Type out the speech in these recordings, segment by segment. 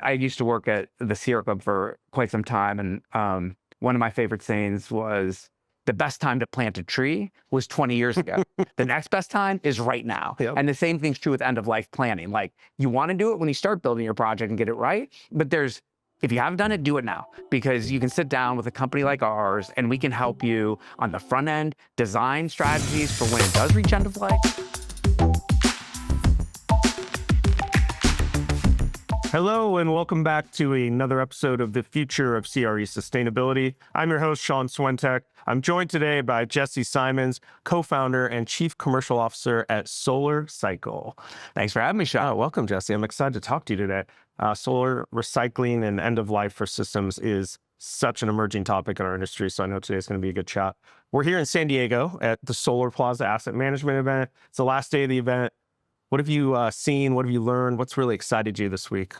I used to work at the Sierra Club for quite some time, and one of my favorite sayings was, the best time to plant a tree was 20 years ago. The next best time is right now. Yep. And the same thing's true with end-of-life planning. Like, you want to do it when you start building your project and get it right, but if you haven't done it, do it now, because you can sit down with a company like ours and we can help you on the front end, design strategies for when it does reach end of life. Hello, and welcome back to another episode of the Future of CRE Sustainability. I'm your host, Sean Swentek. I'm joined today by Jesse Simons, co-founder and chief commercial officer at SOLARCYCLE. Thanks for having me, Sean. Welcome, Jesse. I'm excited to talk to you today. Solar recycling and end of life for systems is such an emerging topic in our industry, so I know today's going to be a good chat. We're here in San Diego at the Solar Plaza Asset Management event. It's the last day of the event. What have you seen? What have you learned? What's really excited you this week?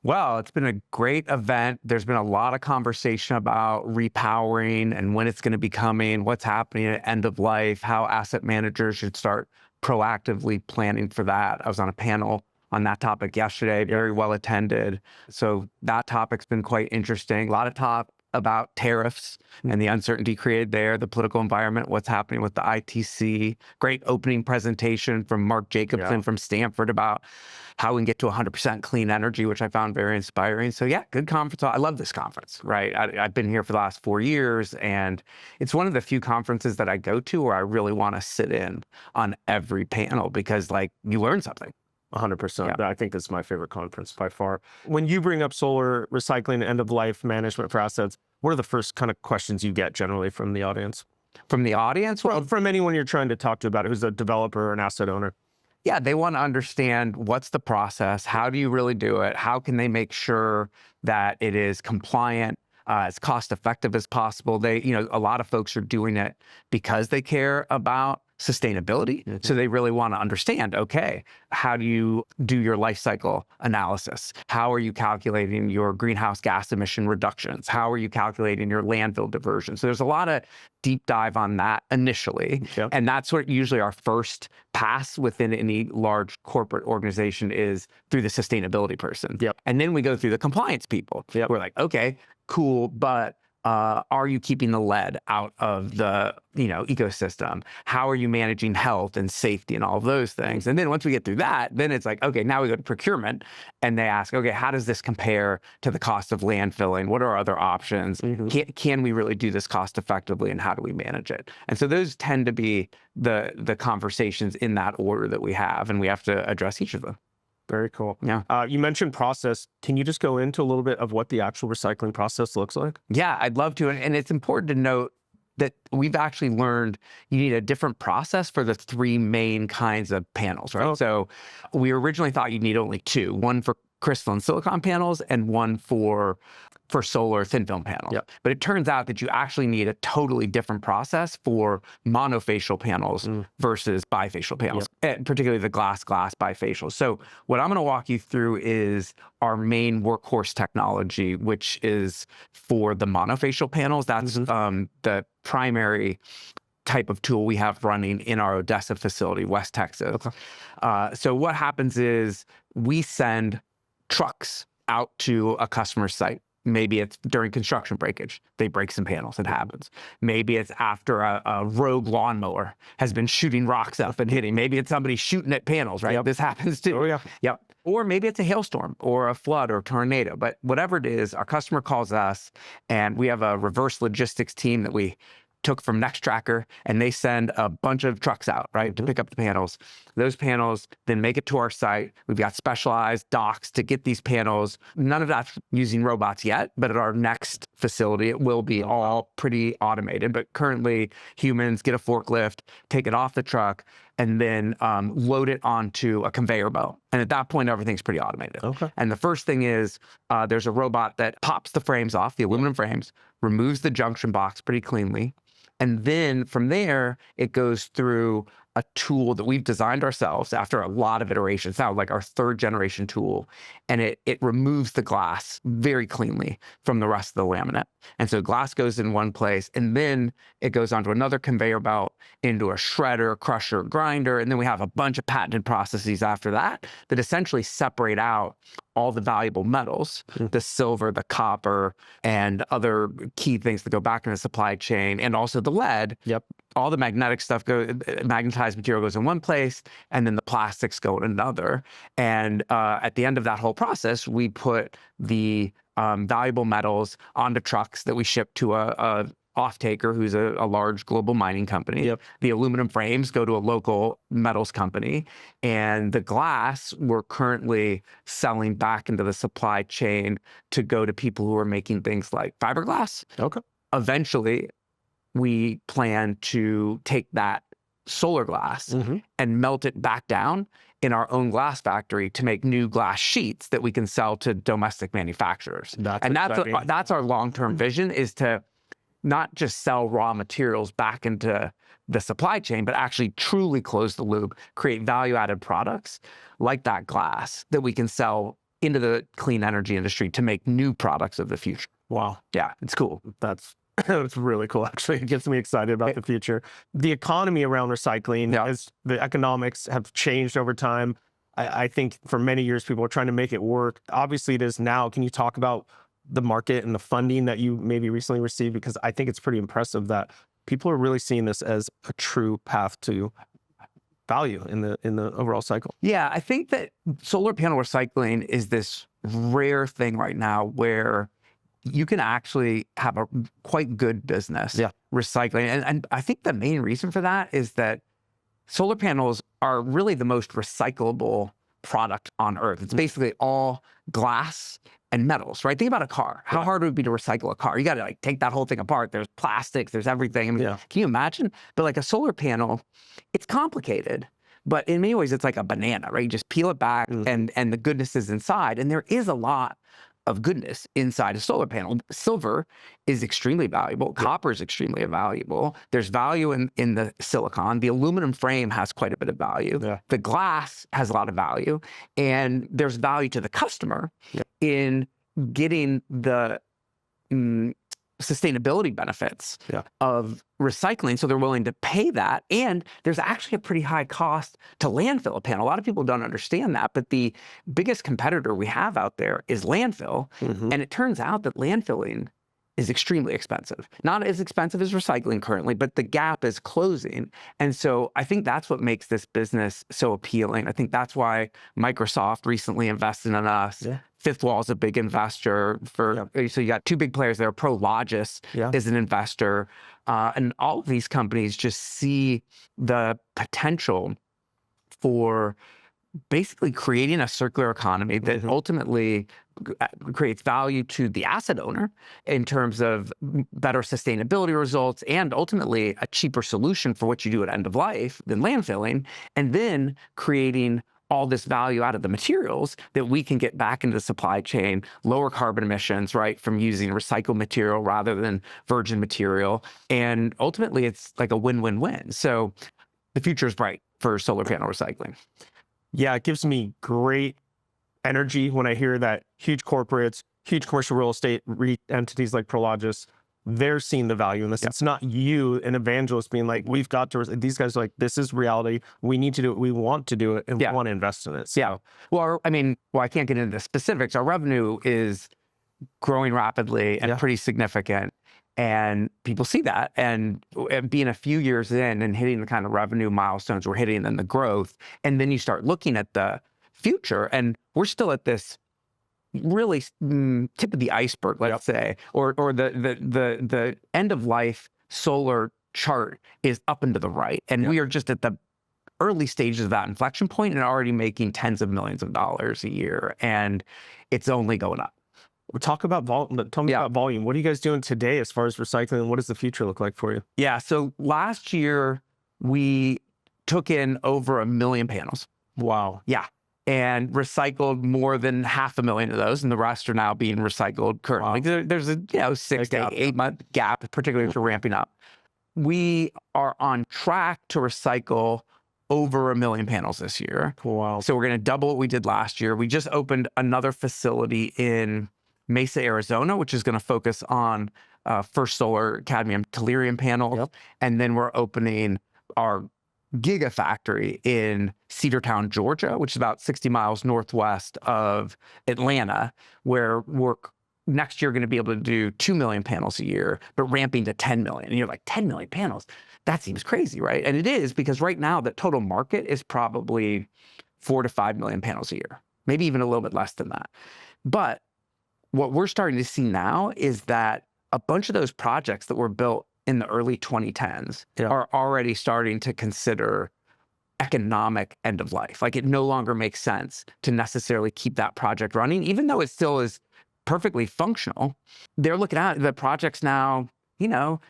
Well, it's been a great event. There's been a lot of conversation about repowering and when it's going to be coming, what's happening at end of life, how asset managers should start proactively planning for that. I was on a panel on that topic yesterday, very well attended. So that topic's been quite interesting. A lot of talk about tariffs and the uncertainty created there, the political environment, what's happening with the ITC. Great opening presentation from Mark Jacobson from Stanford about how we can get to 100% clean energy, which I found very inspiring. So yeah, good conference. I love this conference, right? I've been here for the last 4 years, and it's one of the few conferences that I go to where I really want to sit in on every panel because, like, you learn something. 100%. Yeah. I think this is my favorite conference by far. When you bring up solar recycling and end-of-life management for assets, what are the first kind of questions you get generally from the audience? From the audience? Well, from anyone you're trying to talk to about it, who's a developer or an asset owner. Yeah, they want to understand what's the process, how do you really do it, how can they make sure that it is compliant, as cost effective as possible. A lot of folks are doing it because they care about sustainability. Mm-hmm. So they really want to understand, okay, how do you do your life cycle analysis? How are you calculating your greenhouse gas emission reductions? How are you calculating your landfill diversion? So there's a lot of deep dive on that initially. Yep. And that's what usually our first pass within any large corporate organization is through the sustainability person. Yep. And then we go through the compliance people. Yep. We're like, okay, cool, but are you keeping the lead out of the ecosystem? How are you managing health and safety and all of those things? And then once we get through that, then it's like, okay, now we go to procurement and they ask, okay, how does this compare to the cost of landfilling? What are our other options? Mm-hmm. Can we really do this cost effectively, and how do we manage it? And so those tend to be the conversations in that order that we have, and we have to address each of them. Very cool. Yeah. You mentioned process. Can you just go into a little bit of what the actual recycling process looks like? Yeah, I'd love to. And it's important to note that we've actually learned you need a different process for the three main kinds of panels, right? Oh. So we originally thought you'd need only two, one for crystalline silicon panels and one for solar thin film panels. Yep. But it turns out that you actually need a totally different process for monofacial panels versus bifacial panels, and particularly the glass bifacial. So what I'm going to walk you through is our main workhorse technology, which is for the monofacial panels. That's the primary type of tool we have running in our Odessa facility, West Texas. Okay. So what happens is we send trucks out to a customer's site. Maybe it's during construction breakage. They break some panels. It happens. Maybe it's after a rogue lawnmower has been shooting rocks up and hitting. Maybe it's somebody shooting at panels, right? Yep. This happens too. Oh, yeah. Yep. Or maybe it's a hailstorm or a flood or a tornado. But whatever it is, our customer calls us, and we have a reverse logistics team that we took from Nextracker, and they send a bunch of trucks out, right, to pick up the panels. Those panels then make it to our site. We've got specialized docks to get these panels. None of that's using robots yet, but at our next facility, it will be all pretty automated. But currently, humans get a forklift, take it off the truck, and then load it onto a conveyor belt. And at that point, everything's pretty automated. Okay. And the first thing is there's a robot that pops the frames off, the aluminum frames, removes the junction box pretty cleanly. And then from there, it goes through a tool that we've designed ourselves after a lot of iterations. Now, like our 3rd generation tool, and it removes the glass very cleanly from the rest of the laminate. And so glass goes in one place, and then it goes onto another conveyor belt into a shredder, crusher, grinder, and then we have a bunch of patented processes after that that essentially separate out all the valuable metals, the silver, the copper, and other key things that go back in the supply chain, and also the lead. Yep. All the magnetic stuff magnetized material goes in one place, and then the plastics go in another. And at the end of that whole process, we put the valuable metals onto trucks that we ship to a off-taker who's a large global mining company. Yep. The aluminum frames go to a local metals company, and the glass we're currently selling back into the supply chain to go to people who are making things like fiberglass. Okay. Eventually, we plan to take that solar glass and melt it back down in our own glass factory to make new glass sheets that we can sell to domestic manufacturers. That's our long-term vision, is to not just sell raw materials back into the supply chain, but actually truly close the loop, create value-added products like that glass that we can sell into the clean energy industry to make new products of the future. Wow. Yeah, it's cool. That's really cool, actually. It gets me excited about the future. The economy around recycling, as the economics have changed over time. I think for many years, people were trying to make it work. Obviously, it is now. Can you talk about the market and the funding that you maybe recently received? Because I think it's pretty impressive that people are really seeing this as a true path to value in the overall cycle. Yeah, I think that solar panel recycling is this rare thing right now where you can actually have a quite good business recycling. And I think the main reason for that is that solar panels are really the most recyclable product on Earth. It's basically all glass and metals, right? Think about a car. How hard would it be to recycle a car? You got to like take that whole thing apart. There's plastics, there's everything. I mean, can you imagine? But like a solar panel, it's complicated, but in many ways it's like a banana, right? You just peel it back and the goodness is inside. And there is a lot of goodness inside a solar panel. Silver is extremely valuable. Copper is extremely valuable. There's value in the silicon. The aluminum frame has quite a bit of value. The glass has a lot of value. And there's value to the customer in getting the sustainability benefits of recycling, so they're willing to pay that. And there's actually a pretty high cost to landfill a panel. A lot of people don't understand that, but the biggest competitor we have out there is landfill. And it turns out that landfilling is extremely expensive. Not as expensive as recycling currently, but the gap is closing. And so I think that's what makes this business so appealing. I think that's why Microsoft recently invested in us. Fifth Wall is a big investor so you got 2 big players there. Prologis is an investor. And all of these companies just see the potential for basically creating a circular economy that ultimately creates value to the asset owner in terms of better sustainability results and ultimately a cheaper solution for what you do at end of life than landfilling, and then creating all this value out of the materials that we can get back into the supply chain, lower carbon emissions, right, from using recycled material rather than virgin material. And ultimately, it's like a win-win-win. So the future is bright for solar panel recycling. Yeah, it gives me great energy when I hear that huge corporates, huge commercial real estate entities like Prologis, they're seeing the value in this. It's not you, an evangelist, being like, we've got to, these guys are like, this is reality. We need to do it. We want to do it and we want to invest in it. So. Well, I can't get into the specifics. Our revenue is growing rapidly and pretty significant. And people see that, and being a few years in and hitting the kind of revenue milestones we're hitting and the growth, and then you start looking at the future, and we're still at this really tip of the iceberg, let's say, or the end of life solar chart is up and to the right, and we are just at the early stages of that inflection point and already making tens of millions of dollars a year, and it's only going up. We'll talk about volume. Tell me about volume. What are you guys doing today as far as recycling, and what does the future look like for you? Yeah, so last year we took in over 1 million panels. Wow. Yeah, and recycled more than 500,000 of those, and the rest are now being recycled currently. Wow. There's a 6 to 8 month gap, particularly if you're ramping up. We are on track to recycle over 1 million panels this year. Wow. So we're going to double what we did last year. We just opened another facility in Mesa, Arizona, which is going to focus on First Solar cadmium tellurium panels. Yep. And then we're opening our gigafactory in Cedartown, Georgia, which is about 60 miles northwest of Atlanta, where we're next year going to be able to do 2 million panels a year, but ramping to 10 million. And you're like, 10 million panels? That seems crazy, right? And it is, because right now the total market is probably 4 to 5 million panels a year, maybe even a little bit less than that. But what we're starting to see now is that a bunch of those projects that were built in the early 2010s are already starting to consider economic end of life. Like, it no longer makes sense to necessarily keep that project running, even though it still is perfectly functional. They're looking at the projects now,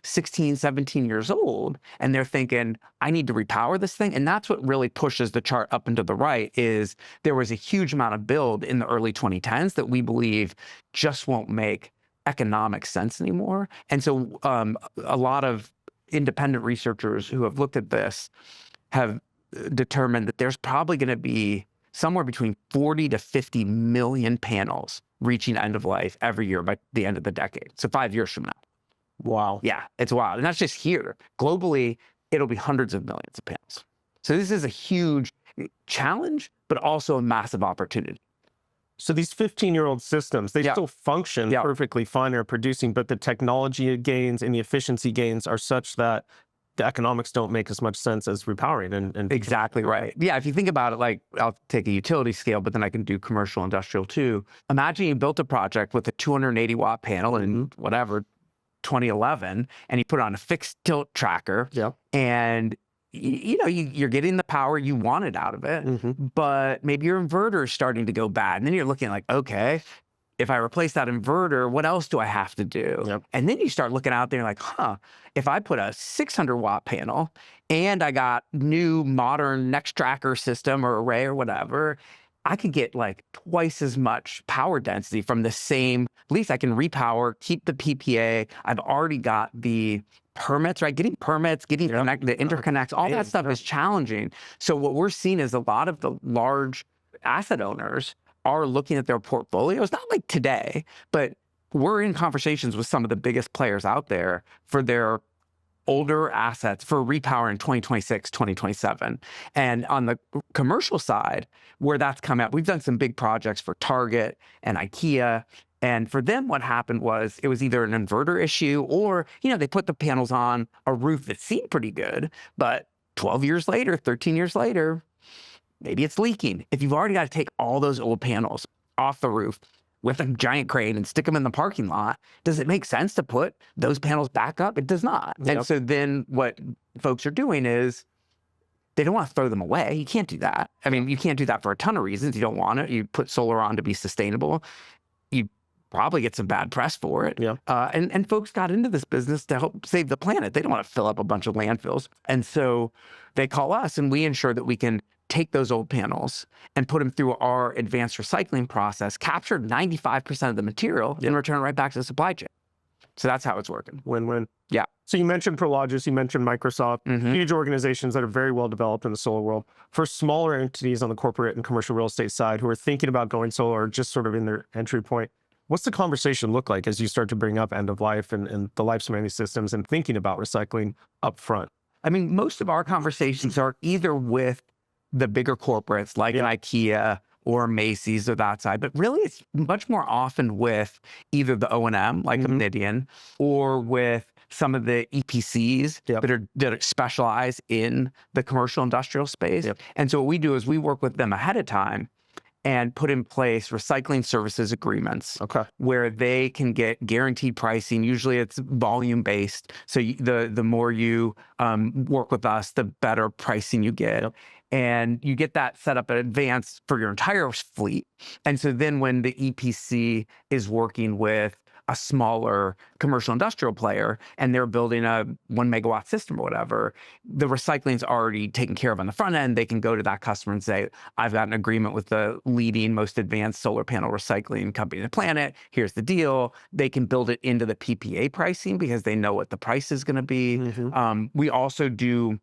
16, 17 years old, and they're thinking, I need to repower this thing. And that's what really pushes the chart up and to the right, is there was a huge amount of build in the early 2010s that we believe just won't make economic sense anymore. And so a lot of independent researchers who have looked at this have determined that there's probably going to be somewhere between 40 to 50 million panels reaching end of life every year by the end of the decade. So 5 years from now. Wow. Yeah, it's wild. And that's just here. Globally, it'll be hundreds of millions of panels. So this is a huge challenge, but also a massive opportunity. So these 15-year-old systems, they still function perfectly fine, they're producing, but the technology gains and the efficiency gains are such that the economics don't make as much sense as repowering. And exactly right. Yeah, if you think about it, like, I'll take a utility scale, but then I can do commercial industrial too. Imagine you built a project with a 280 watt panel in whatever, 2011, and you put it on a fixed tilt tracker, and you're getting the power you wanted out of it, but maybe your inverter is starting to go bad. And then you're looking like, okay, if I replace that inverter, what else do I have to do? And then you start looking out there like, if I put a 600 watt panel and I got new modern next tracker system or array or whatever, I could get like twice as much power density from the same, at least I can repower, keep the PPA. I've already got the permits, right? Getting permits, getting the interconnects, all that stuff is challenging. So what we're seeing is a lot of the large asset owners are looking at their portfolios, not like today, but we're in conversations with some of the biggest players out there for their older assets for repowering 2026, 2027. And on the commercial side, where that's come out, we've done some big projects for Target and IKEA. And for them, what happened was it was either an inverter issue or, they put the panels on a roof that seemed pretty good, but 12 years later, 13 years later, maybe it's leaking. If you've already got to take all those old panels off the roof with a giant crane and stick them in the parking lot, does it make sense to put those panels back up? It does not. And so then what folks are doing is they don't want to throw them away. You can't do that. I mean, you can't do that for a ton of reasons. You don't want it. You put solar on to be sustainable. You probably get some bad press for it. And folks got into this business to help save the planet. They don't want to fill up a bunch of landfills. And so they call us, and we ensure that we can take those old panels and put them through our advanced recycling process, capture 95% of the material, and return it right back to the supply chain. So that's how it's working. Win-win. Yeah. So you mentioned Prologis, you mentioned Microsoft, huge organizations that are very well developed in the solar world. For smaller entities on the corporate and commercial real estate side who are thinking about going solar or just sort of in their entry point, what's the conversation look like as you start to bring up end of life and the lifespan of these systems and thinking about recycling up front? I mean, most of our conversations are either with the bigger corporates like an IKEA or Macy's or that side, but really it's much more often with either the O&M like Obsidian or with some of the EPCs that are specialized in the commercial industrial space. And so what we do is we work with them ahead of time and put in place recycling services agreements where they can get guaranteed pricing. Usually it's volume based. So the more you work with us, the better pricing you get. And you get that set up in advance for your entire fleet. And so then when the EPC is working with a smaller commercial industrial player and they're building a 1 megawatt system or whatever, the recycling's already taken care of on the front end. They can go to that customer and say, I've got an agreement with the leading, most advanced solar panel recycling company on the planet. Here's the deal. They can build it into the PPA pricing because they know what the price is going to be. We also do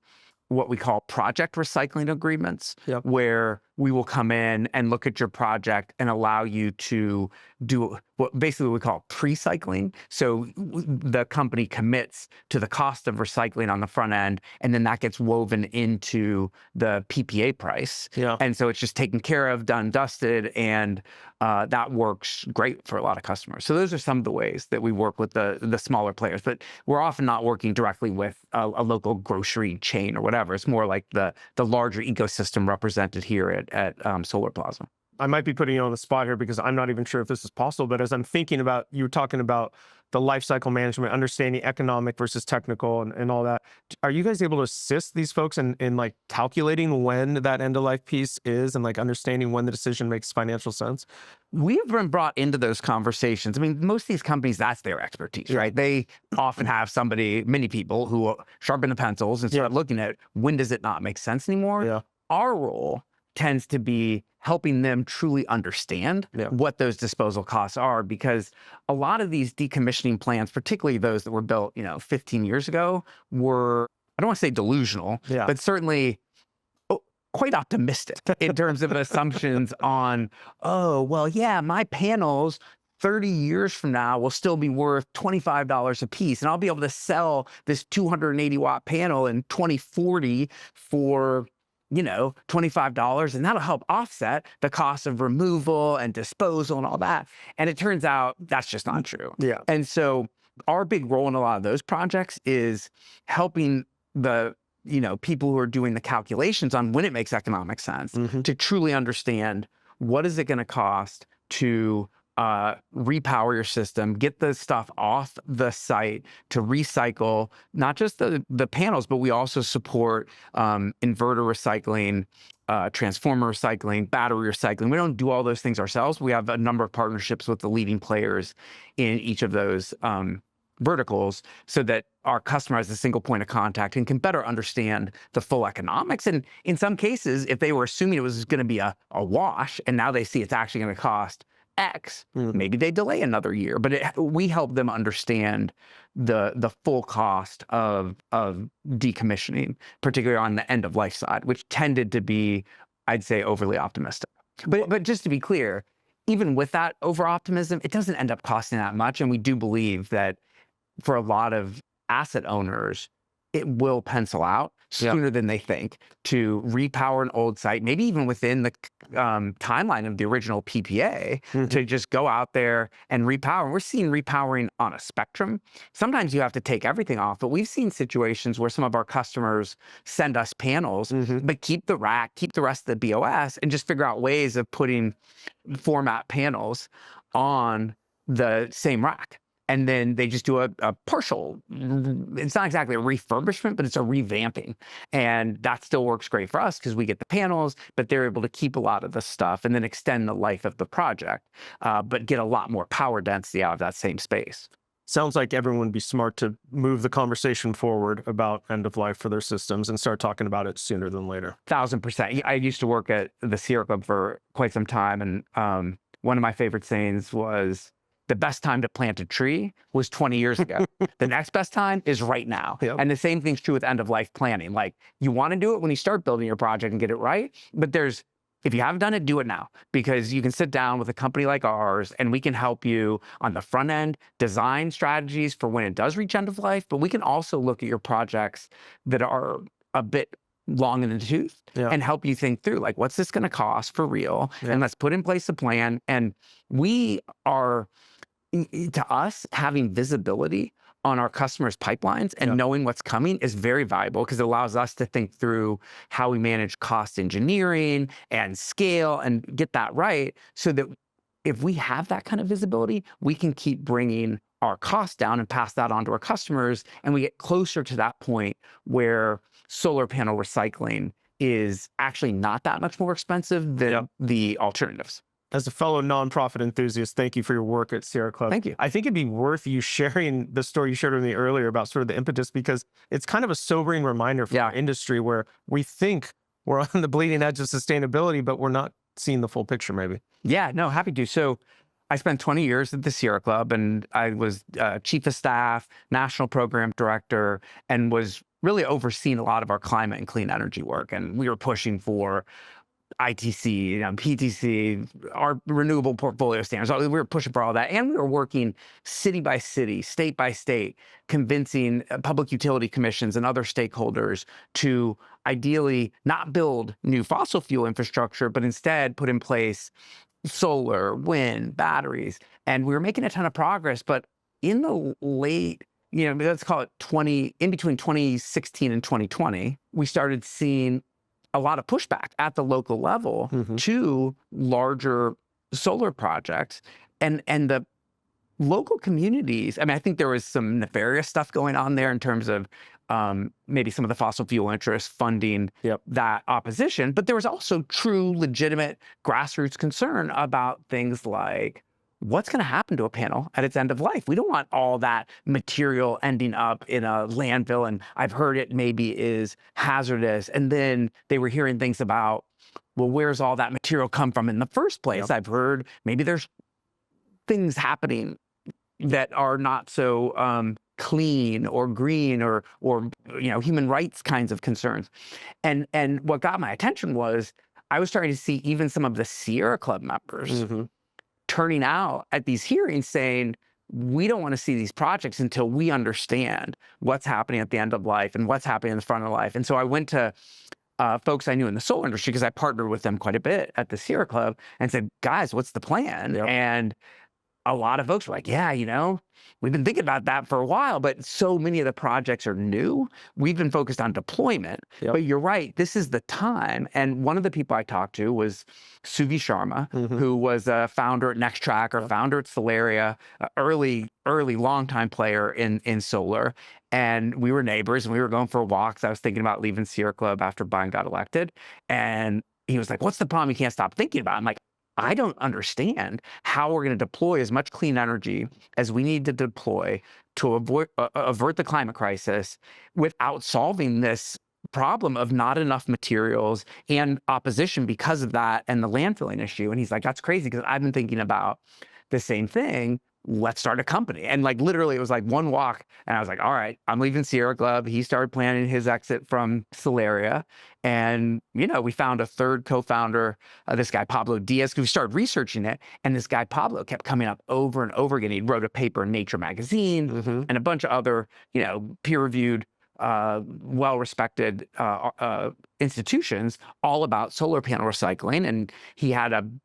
what we call project recycling agreements, Yep. where we will come in and look at your project and allow you to do what basically we call pre-cycling. So the company commits to the cost of recycling on the front end, and then that gets woven into the PPA price. Yeah. And so it's just taken care of, done, dusted, and that works great for a lot of customers. So those are some of the ways that we work with the smaller players, but we're often not working directly with a local grocery chain or whatever. It's more like the larger ecosystem represented here at Solar Plaza. I might be putting you on the spot here because I'm not even sure if this is possible, but as I'm thinking about, you were talking about the life cycle management, understanding economic versus technical and all that. Are you guys able to assist these folks in like calculating when that end of life piece is and like understanding when the decision makes financial sense? We've been brought into those conversations. I mean, most of these companies, that's their expertise, right? They often have many people who sharpen the pencils and start looking at when does it not make sense anymore. Yeah. Our role tends to be helping them truly understand what those disposal costs are, because a lot of these decommissioning plans, particularly those that were built, 15 years ago, were, I don't want to say delusional, but certainly quite optimistic in terms of assumptions on, oh, well, yeah, my panels 30 years from now will still be worth $25 a piece, and I'll be able to sell this 280 watt panel in 2040 for $25, and that'll help offset the cost of removal and disposal and all that. And it turns out that's just not true. Yeah. And so our big role in a lot of those projects is helping the people who are doing the calculations on when it makes economic sense to truly understand what is it going to cost to repower your system, get the stuff off the site to recycle, not just the panels, but we also support inverter recycling, transformer recycling, battery recycling. We don't do all those things ourselves. We have a number of partnerships with the leading players in each of those verticals so that our customer has a single point of contact and can better understand the full economics. And in some cases, if they were assuming it was going to be a wash and now they see it's actually going to cost X, maybe they delay another year, but we help them understand the full cost of decommissioning, particularly on the end of life side, which tended to be, I'd say, overly optimistic. But just to be clear, even with that over optimism, it doesn't end up costing that much. And we do believe that for a lot of asset owners, it will pencil out sooner than they think to repower an old site, maybe even within the timeline of the original PPA, to just go out there and repower. We're seeing repowering on a spectrum. Sometimes you have to take everything off, but we've seen situations where some of our customers send us panels, but keep the rack, keep the rest of the BOS, and just figure out ways of putting format panels on the same rack. And then they just do a partial, it's not exactly a refurbishment, but it's a revamping. And that still works great for us because we get the panels, but they're able to keep a lot of the stuff and then extend the life of the project, but get a lot more power density out of that same space. Sounds like everyone would be smart to move the conversation forward about end of life for their systems and start talking about it sooner than later. 1000%. I used to work at the Sierra Club for quite some time. And one of my favorite sayings was, the best time to plant a tree was 20 years ago. The next best time is right now. And the same thing's true with end of life planning. Like, you want to do it when you start building your project and get it right, but if you haven't done it, do it now, because you can sit down with a company like ours and we can help you on the front end design strategies for when it does reach end of life, but we can also look at your projects that are a bit long in the tooth and help you think through, like, what's this going to cost for real? And let's put in place a plan. And we are, to us, having visibility on our customers' pipelines and knowing what's coming is very valuable because it allows us to think through how we manage cost engineering and scale and get that right, so that if we have that kind of visibility, we can keep bringing our costs down and pass that on to our customers. And we get closer to that point where solar panel recycling is actually not that much more expensive than the alternatives. As a fellow nonprofit enthusiast, thank you for your work at Sierra Club. Thank you. I think it'd be worth you sharing the story you shared with me earlier about sort of the impetus, because it's kind of a sobering reminder for our industry where we think we're on the bleeding edge of sustainability, but we're not seeing the full picture maybe. Yeah, no, happy to. So I spent 20 years at the Sierra Club, and I was chief of staff, national program director, and was really overseen a lot of our climate and clean energy work. And we were pushing for ITC, PTC, our renewable portfolio standards. We were pushing for all that. And we were working city by city, state by state, convincing public utility commissions and other stakeholders to ideally not build new fossil fuel infrastructure, but instead put in place solar, wind, batteries. And we were making a ton of progress. But in the late, let's call it in between 2016 and 2020, we started seeing a lot of pushback at the local level to larger solar projects. And the local communities, I think there was some nefarious stuff going on there in terms of maybe some of the fossil fuel interests funding that opposition, but there was also true, legitimate grassroots concern about things like, what's going to happen to a panel at its end of life? We don't want all that material ending up in a landfill. And I've heard it maybe is hazardous. And then they were hearing things about, well, where's all that material come from in the first place? I've heard maybe there's things happening that are not so clean or green or human rights kinds of concerns. And what got my attention was I was starting to see even some of the Sierra Club members turning out at these hearings saying, we don't want to see these projects until we understand what's happening at the end of life and what's happening in the front of life. And so I went to folks I knew in the solar industry, because I partnered with them quite a bit at the Sierra Club, and said, guys, what's the plan? And a lot of folks were like, yeah, we've been thinking about that for a while, but so many of the projects are new. We've been focused on deployment, but you're right, this is the time. And one of the people I talked to was Suvi Sharma, who was a founder at NextTrack, or founder at Solaria, early, longtime player in solar. And we were neighbors and we were going for walks. I was thinking about leaving Sierra Club after Biden got elected. And he was like, what's the problem you can't stop thinking about? I'm like, I don't understand how we're going to deploy as much clean energy as we need to deploy to avert the climate crisis without solving this problem of not enough materials and opposition because of that, and the landfilling issue. And he's like, that's crazy, because I've been thinking about the same thing. Let's start a company. And literally it was like one walk, and I was like, all right, I'm leaving Sierra Club. He started planning his exit from Solaria. And, we found a third co-founder, this guy, Pablo Diaz, who started researching it. And this guy, Pablo, kept coming up over and over again. He wrote a paper in Nature magazine and a bunch of other, peer-reviewed, well-respected institutions all about solar panel recycling. And he had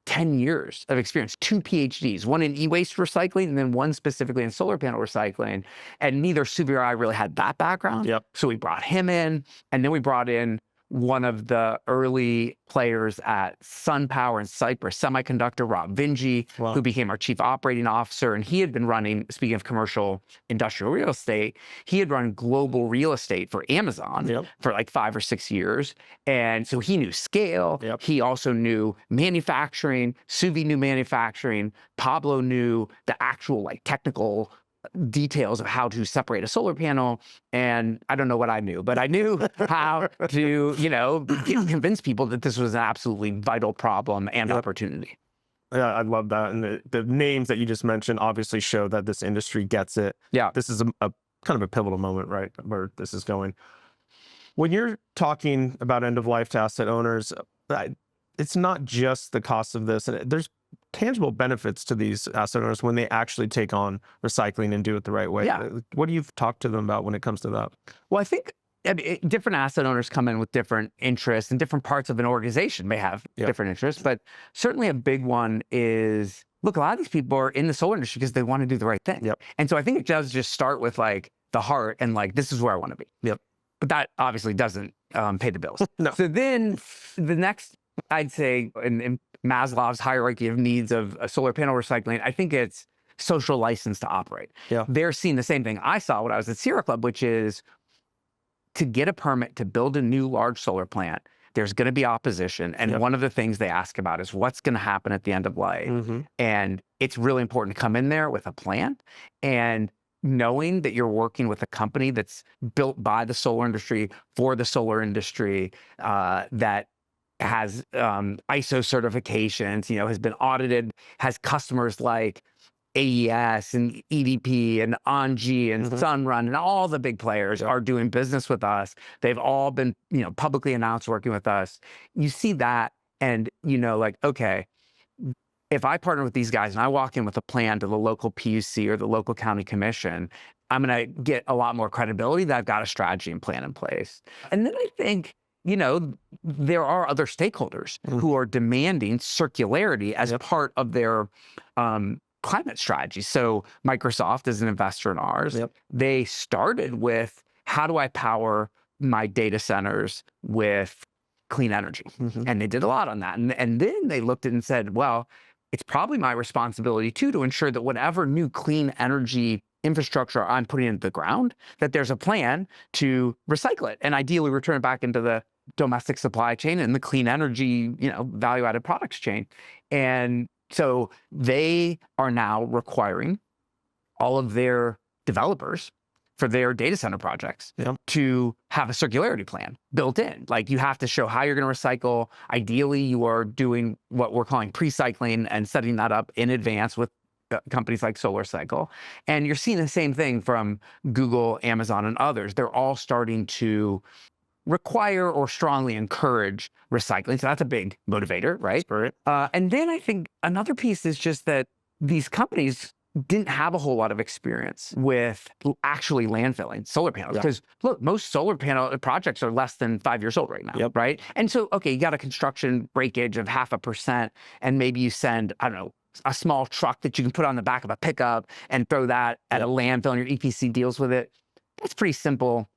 10 years of experience, 2 PhDs, one in e-waste recycling and then one specifically in solar panel recycling. And neither Suvi or I really had that background. So we brought him in, and then we brought in one of the early players at SunPower in Cyprus Semiconductor, Rob Vinji, who became our chief operating officer. And he had been running, speaking of commercial industrial real estate, he had run global real estate for Amazon for like 5 or 6 years. And so he knew scale. He also knew manufacturing. Suvi knew manufacturing. Pablo knew the actual technical details of how to separate a solar panel. And I don't know what I knew, but I knew how to, convince people that this was an absolutely vital problem and opportunity. Yeah, I love that. And the names that you just mentioned obviously show that this industry gets it. This is a kind of a pivotal moment, right, where this is going. When you're talking about end of life to asset owners, it's not just the cost of this. And there's tangible benefits to these asset owners when they actually take on recycling and do it the right way. What do you talk to them about when it comes to that? Well, I think different asset owners come in with different interests, and different parts of an organization may have different interests. But certainly a big one is, look, a lot of these people are in the solar industry because they want to do the right thing. And so I think it does just start with the heart and this is where I want to be. But that obviously doesn't pay the bills. So then the next, I'd say, in Maslow's hierarchy of needs of solar panel recycling, I think it's social license to operate. They're seeing the same thing I saw when I was at Sierra Club, which is to get a permit to build a new large solar plant, there's going to be opposition. And one of the things they ask about is what's going to happen at the end of life. And it's really important to come in there with a plan, and knowing that you're working with a company that's built by the solar industry for the solar industry, that has ISO certifications, has been audited, has customers like AES and EDP and ONG and Sunrun and all the big players are doing business with us. They've all been, publicly announced working with us. You see that and like, okay, if I partner with these guys and I walk in with a plan to the local PUC or the local county commission, I'm going to get a lot more credibility that I've got a strategy and plan in place. And then I think, there are other stakeholders who are demanding circularity as part of their climate strategy. So Microsoft is an investor in ours. They started with, how do I power my data centers with clean energy? And they did a lot on that. And then they looked at it and said, well, it's probably my responsibility too to ensure that whatever new clean energy infrastructure I'm putting into the ground, that there's a plan to recycle it and ideally return it back into the domestic supply chain and the clean energy, value-added products chain. And so they are now requiring all of their developers for their data center projects to have a circularity plan built in. Like, you have to show how you're going to recycle. Ideally, you are doing what we're calling pre-cycling and setting that up in advance with companies like SolarCycle. And you're seeing the same thing from Google, Amazon, and others. They're all starting to require or strongly encourage recycling. So that's a big motivator, right? And then I think another piece is just that these companies didn't have a whole lot of experience with actually landfilling solar panels. Because look, most solar panel projects are less than 5 years old right now, right? And so, okay, you got a construction breakage of 0.5%, and maybe you send, I don't know, a small truck that you can put on the back of a pickup and throw that at a landfill, and your EPC deals with it. That's pretty simple,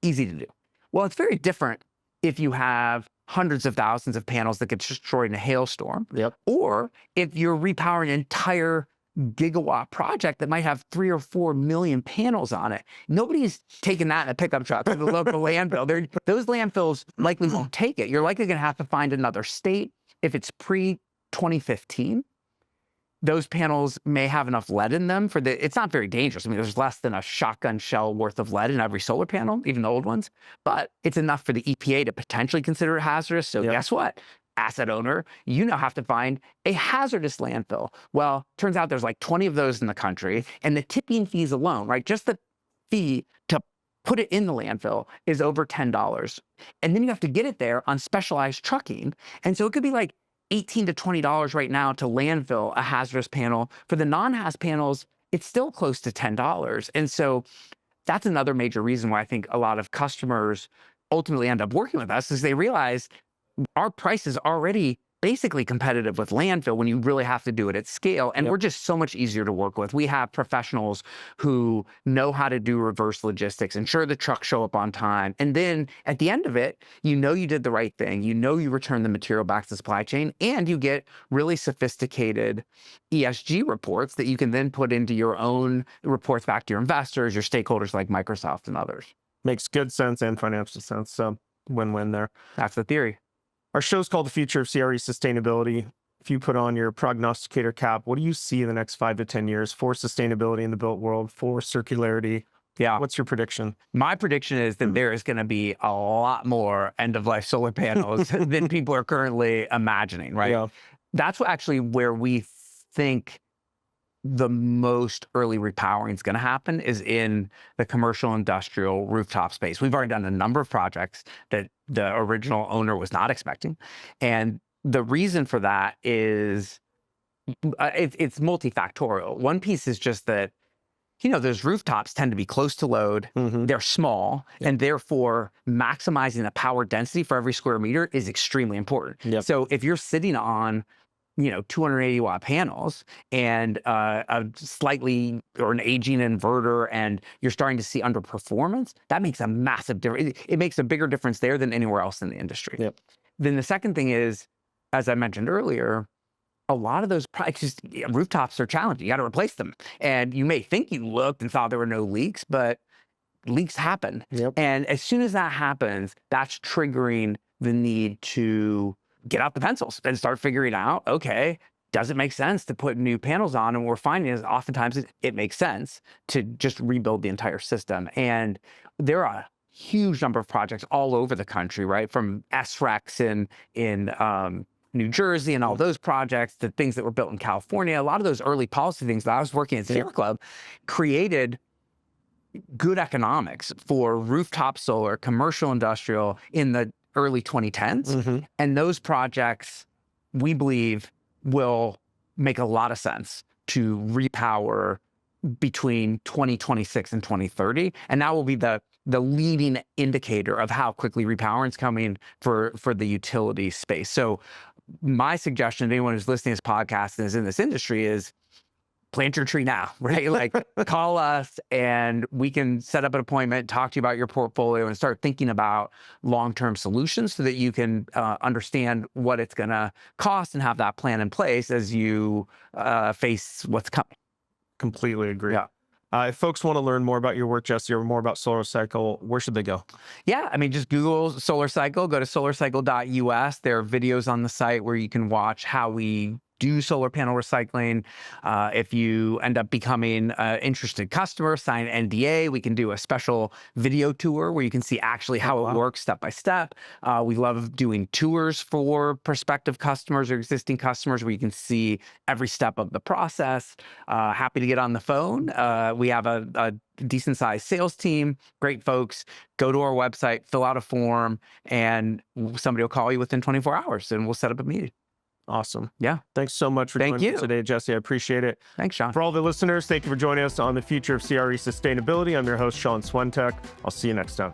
easy to do. Well, it's very different if you have hundreds of thousands of panels that get destroyed in a hailstorm, or if you're repowering an entire gigawatt project that might have 3 or 4 million panels on it. Nobody's taking that in a pickup truck to the local landfill. Those landfills likely won't take it. You're likely going to have to find another state. If it's pre-2015, those panels may have enough lead in them it's not very dangerous. I mean, there's less than a shotgun shell worth of lead in every solar panel, even the old ones, but it's enough for the EPA to potentially consider it hazardous. So guess what? Asset owner, you now have to find a hazardous landfill. Well, turns out there's like 20 of those in the country, and the tipping fees alone, right? Just the fee to put it in the landfill is over $10. And then you have to get it there on specialized trucking. And so it could be like $18 to $20 right now to landfill a hazardous panel. For the non-haz panels, it's still close to $10. And so that's another major reason why I think a lot of customers ultimately end up working with us, is they realize our price is already basically competitive with landfill when you really have to do it at scale. And we're just so much easier to work with. We have professionals who know how to do reverse logistics, ensure the trucks show up on time. And then at the end of it, you did the right thing. You return the material back to the supply chain, and you get really sophisticated ESG reports that you can then put into your own reports back to your investors, your stakeholders like Microsoft and others. Makes good sense and financial sense. So win-win there. That's the theory. Our show's called The Future of CRE Sustainability. If you put on your prognosticator cap, what do you see in the next 5 to 10 years for sustainability in the built world, for circularity? What's your prediction? My prediction is that there is going to be a lot more end-of-life solar panels than people are currently imagining, right? That's where we think the most early repowering is going to happen, is in the commercial industrial rooftop space. We've already done a number of projects that the original owner was not expecting. And the reason for that is it's multifactorial. One piece is just that, those rooftops tend to be close to load. They're small, and therefore maximizing the power density for every square meter is extremely important. So if you're sitting on 280 watt panels and an aging inverter, and you're starting to see underperformance, that makes a massive difference. It makes a bigger difference there than anywhere else in the industry. Then the second thing is, as I mentioned earlier, a lot of those rooftops are challenging. You got to replace them. And you may think you looked and thought there were no leaks, but leaks happen. And as soon as that happens, that's triggering the need to get out the pencils and start figuring out, okay, does it make sense to put new panels on? And what we're finding is oftentimes it makes sense to just rebuild the entire system. And there are a huge number of projects all over the country, right? From SRECs in New Jersey and all those projects, the things that were built in California, a lot of those early policy things that I was working at Sierra Club created good economics for rooftop solar, commercial, industrial in the early 2010s. And those projects, we believe, will make a lot of sense to repower between 2026 and 2030. And that will be the leading indicator of how quickly repowering is coming for the utility space. So my suggestion to anyone who's listening to this podcast and is in this industry is plant your tree now, right? Like call us and we can set up an appointment, talk to you about your portfolio and start thinking about long-term solutions so that you can understand what it's going to cost and have that plan in place as you face what's coming. Completely agree. Yeah. If folks want to learn more about your work, Jesse, or more about SolarCycle, where should they go? Yeah, I mean, just Google SolarCycle, go to solarcycle.us. There are videos on the site where you can watch how we do solar panel recycling. If you end up becoming an interested customer, sign an NDA. We can do a special video tour where you can see actually how it works step by step. We love doing tours for prospective customers or existing customers where you can see every step of the process. Happy to get on the phone. We have a decent sized sales team, great folks. Go to our website, fill out a form, and somebody will call you within 24 hours and we'll set up a meeting. Awesome. Yeah. Thanks so much for joining us today, Jesse. I appreciate it. Thanks, Sean. For all the listeners, thank you for joining us on the Future of CRE Sustainability. I'm your host, Sean Swentek. I'll see you next time.